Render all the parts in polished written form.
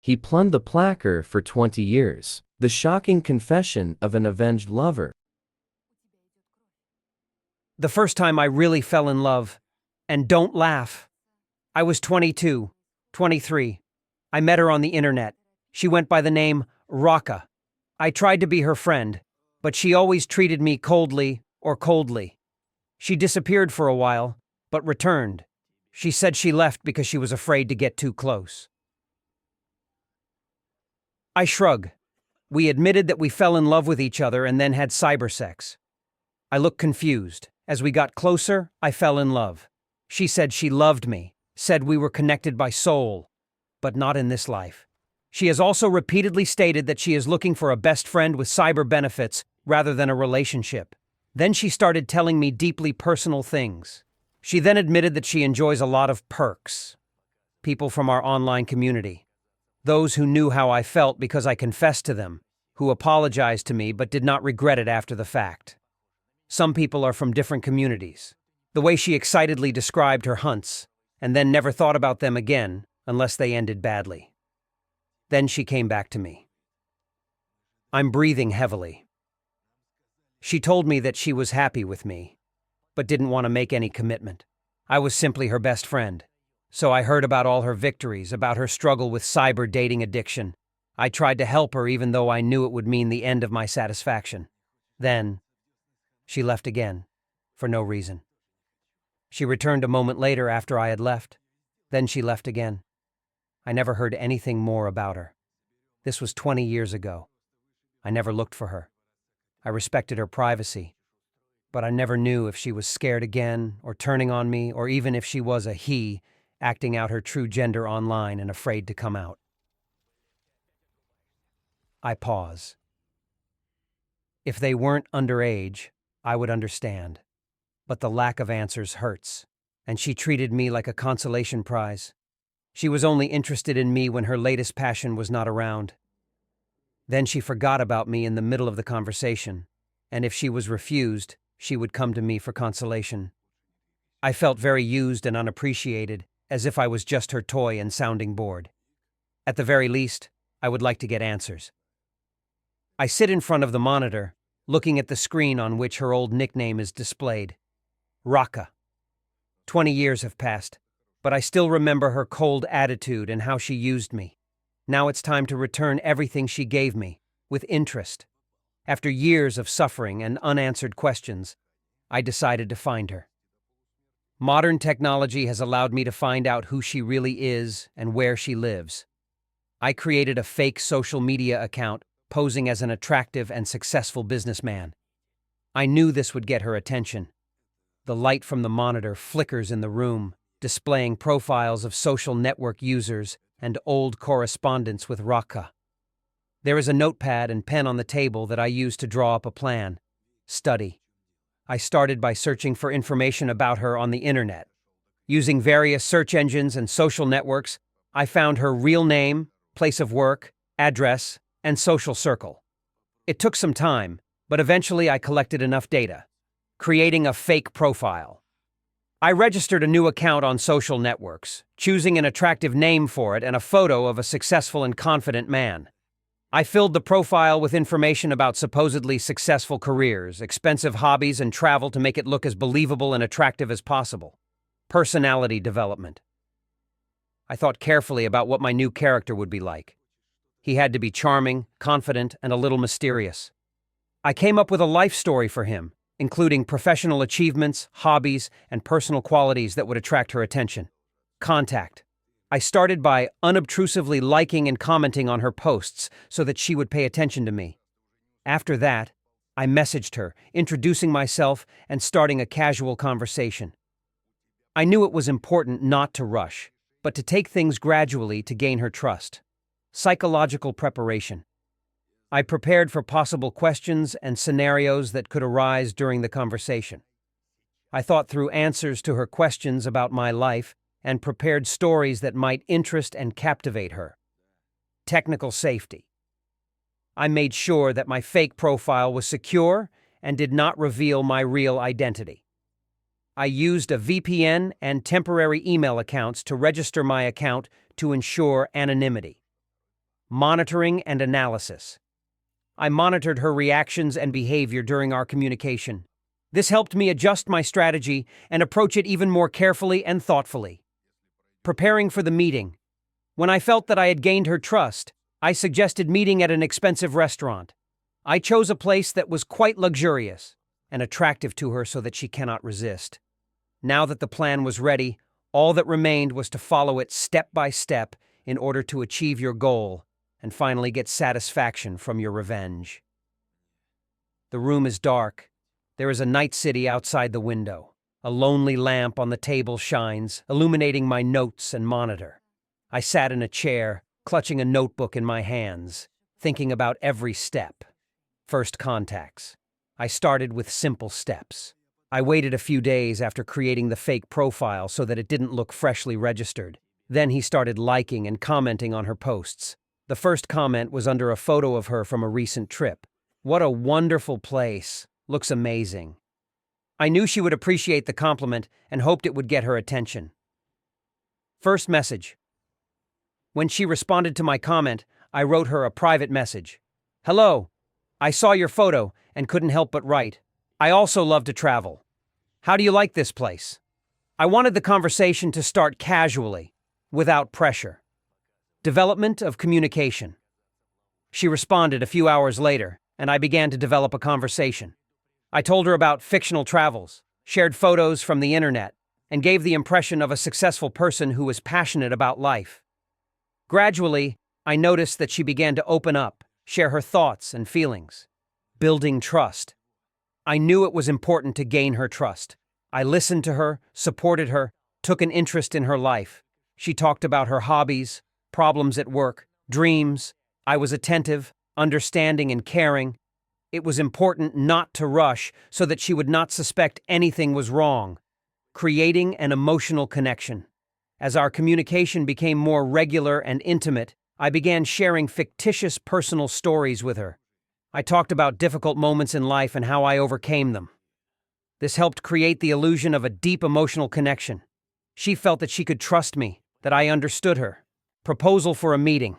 He plunned the placard for 20 years. The shocking confession of an avenged lover. The first time I really fell in love. And don't laugh. I was 22, 23. I met her on the internet. She went by the name Raka. I tried to be her friend, but she always treated me coldly. She disappeared for a while, but returned. She said she left because she was afraid to get too close. I shrug. We admitted that we fell in love with each other and then had cybersex. I looked confused. As we got closer, I fell in love. She said she loved me, said we were connected by soul, but not in this life. She has also repeatedly stated that she is looking for a best friend with cyber benefits rather than a relationship. Then she started telling me deeply personal things. She then admitted that she enjoys a lot of perks. People from our online community. Those who knew how I felt because I confessed to them, who apologized to me but did not regret it after the fact. Some people are from different communities. The way she excitedly described her hunts, and then never thought about them again unless they ended badly. Then she came back to me. I'm breathing heavily. She told me that she was happy with me, but didn't want to make any commitment. I was simply her best friend. So I heard about all her victories, about her struggle with cyber dating addiction. I tried to help her even though I knew it would mean the end of my satisfaction. Then, she left again, for no reason. She returned a moment later after I had left. Then she left again. I never heard anything more about her. This was 20 years ago. I never looked for her. I respected her privacy, but I never knew if she was scared again or turning on me, or even if she was a he, acting out her true gender online and afraid to come out. I pause. If they weren't underage, I would understand. But the lack of answers hurts, and she treated me like a consolation prize. She was only interested in me when her latest passion was not around. Then she forgot about me in the middle of the conversation, and if she was refused, she would come to me for consolation. I felt very used and unappreciated, as if I was just her toy and sounding board. At the very least, I would like to get answers. I sit in front of the monitor, looking at the screen on which her old nickname is displayed. Raka. 20 years have passed, but I still remember her cold attitude and how she used me. Now it's time to return everything she gave me, with interest. After years of suffering and unanswered questions, I decided to find her. Modern technology has allowed me to find out who she really is and where she lives. I created a fake social media account posing as an attractive and successful businessman. I knew this would get her attention. The light from the monitor flickers in the room, displaying profiles of social network users and old correspondence with Raka. There is a notepad and pen on the table that I use to draw up a plan. Study. I started by searching for information about her on the internet. Using various search engines and social networks, I found her real name, place of work, address, and social circle. It took some time, but eventually I collected enough data, creating a fake profile. I registered a new account on social networks, choosing an attractive name for it and a photo of a successful and confident man. I filled the profile with information about supposedly successful careers, expensive hobbies, and travel to make it look as believable and attractive as possible. Personality development. I thought carefully about what my new character would be like. He had to be charming, confident, and a little mysterious. I came up with a life story for him, including professional achievements, hobbies, and personal qualities that would attract her attention. Contact. I started by unobtrusively liking and commenting on her posts so that she would pay attention to me. After that, I messaged her, introducing myself and starting a casual conversation. I knew it was important not to rush, but to take things gradually to gain her trust. Psychological preparation. I prepared for possible questions and scenarios that could arise during the conversation. I thought through answers to her questions about my life and prepared stories that might interest and captivate her. Technical safety. I made sure that my fake profile was secure and did not reveal my real identity. I used a VPN and temporary email accounts to register my account to ensure anonymity. monitoring and analysis. I monitored her reactions and behavior during our communication. This helped me adjust my strategy and approach it even more carefully and thoughtfully. Preparing for the meeting. When I felt that I had gained her trust, I suggested meeting at an expensive restaurant. I chose a place that was quite luxurious and attractive to her so that she cannot resist. Now that the plan was ready, all that remained was to follow it step by step in order to achieve your goal and finally get satisfaction from your revenge. The room is dark. There is a night city outside the window. A lonely lamp on the table shines, illuminating my notes and monitor. I sat in a chair, clutching a notebook in my hands, thinking about every step. First contacts. I started with simple steps. I waited a few days after creating the fake profile so that it didn't look freshly registered. Then he started liking and commenting on her posts. The first comment was under a photo of her from a recent trip. "What a wonderful place. Looks amazing." I knew she would appreciate the compliment and hoped it would get her attention. First message. When she responded to my comment, I wrote her a private message. "Hello. I saw your photo and couldn't help but write. I also love to travel. How do you like this place?" I wanted the conversation to start casually, without pressure. Development of communication. She responded a few hours later, and I began to develop a conversation. I told her about fictional travels, shared photos from the internet, and gave the impression of a successful person who was passionate about life. Gradually, I noticed that she began to open up, share her thoughts and feelings. Building trust. I knew it was important to gain her trust. I listened to her, supported her, took an interest in her life. She talked about her hobbies, problems at work, dreams. I was attentive, understanding, and caring. It was important not to rush so that she would not suspect anything was wrong. Creating an emotional connection. As our communication became more regular and intimate, I began sharing fictitious personal stories with her. I talked about difficult moments in life and how I overcame them. This helped create the illusion of a deep emotional connection. She felt that she could trust me, that I understood her. Proposal for a meeting.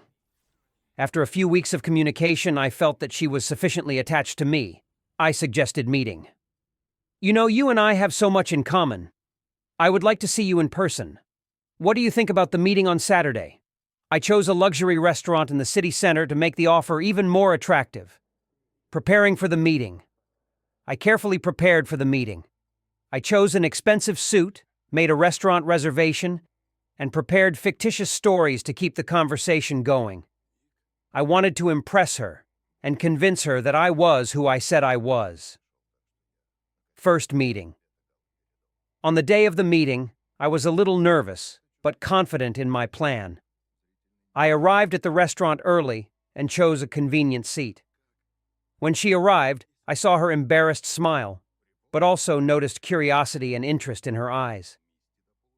After a few weeks of communication, I felt that she was sufficiently attached to me. I suggested meeting. "You know, you and I have so much in common. I would like to see you in person. What do you think about the meeting on Saturday?" I chose a luxury restaurant in the city center to make the offer even more attractive. Preparing for the meeting. I carefully prepared for the meeting. I chose an expensive suit, made a restaurant reservation, and prepared fictitious stories to keep the conversation going. I wanted to impress her and convince her that I was who I said I was. First meeting. On the day of the meeting, I was a little nervous, but confident in my plan. I arrived at the restaurant early and chose a convenient seat. When she arrived, I saw her embarrassed smile, but also noticed curiosity and interest in her eyes.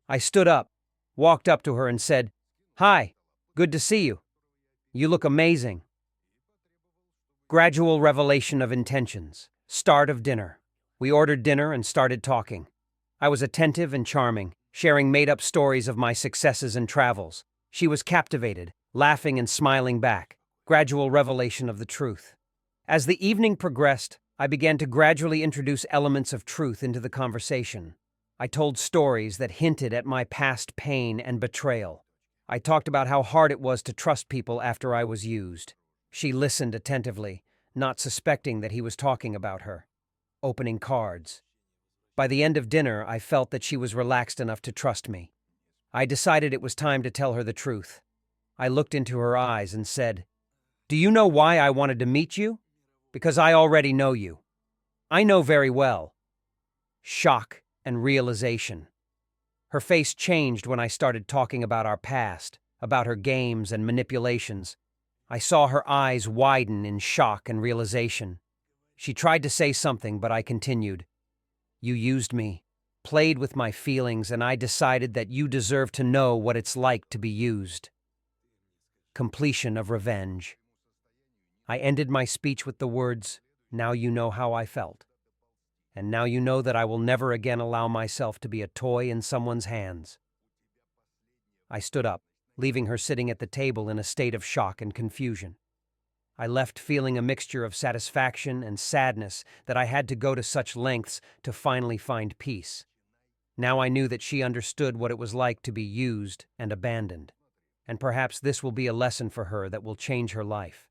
I stood up, walked up to her and said, "Hi, good to see you. You look amazing." Gradual revelation of intentions. Start of dinner. We ordered dinner and started talking. I was attentive and charming, sharing made-up stories of my successes and travels. She was captivated, laughing and smiling back. Gradual revelation of the truth. As the evening progressed, I began to gradually introduce elements of truth into the conversation. I told stories that hinted at my past pain and betrayal. I talked about how hard it was to trust people after I was used. She listened attentively, not suspecting that he was talking about her. Opening cards. By the end of dinner, I felt that she was relaxed enough to trust me. I decided it was time to tell her the truth. I looked into her eyes and said, "Do you know why I wanted to meet you? Because I already know you. I know very well." Shock and realization. Her face changed when I started talking about our past, about her games and manipulations. I saw her eyes widen in shock and realization. She tried to say something, but I continued. "You used me, played with my feelings, and I decided that you deserve to know what it's like to be used." Completion of revenge. I ended my speech with the words, "Now you know how I felt. And now you know that I will never again allow myself to be a toy in someone's hands." I stood up, leaving her sitting at the table in a state of shock and confusion. I left feeling a mixture of satisfaction and sadness that I had to go to such lengths to finally find peace. Now I knew that she understood what it was like to be used and abandoned, and perhaps this will be a lesson for her that will change her life.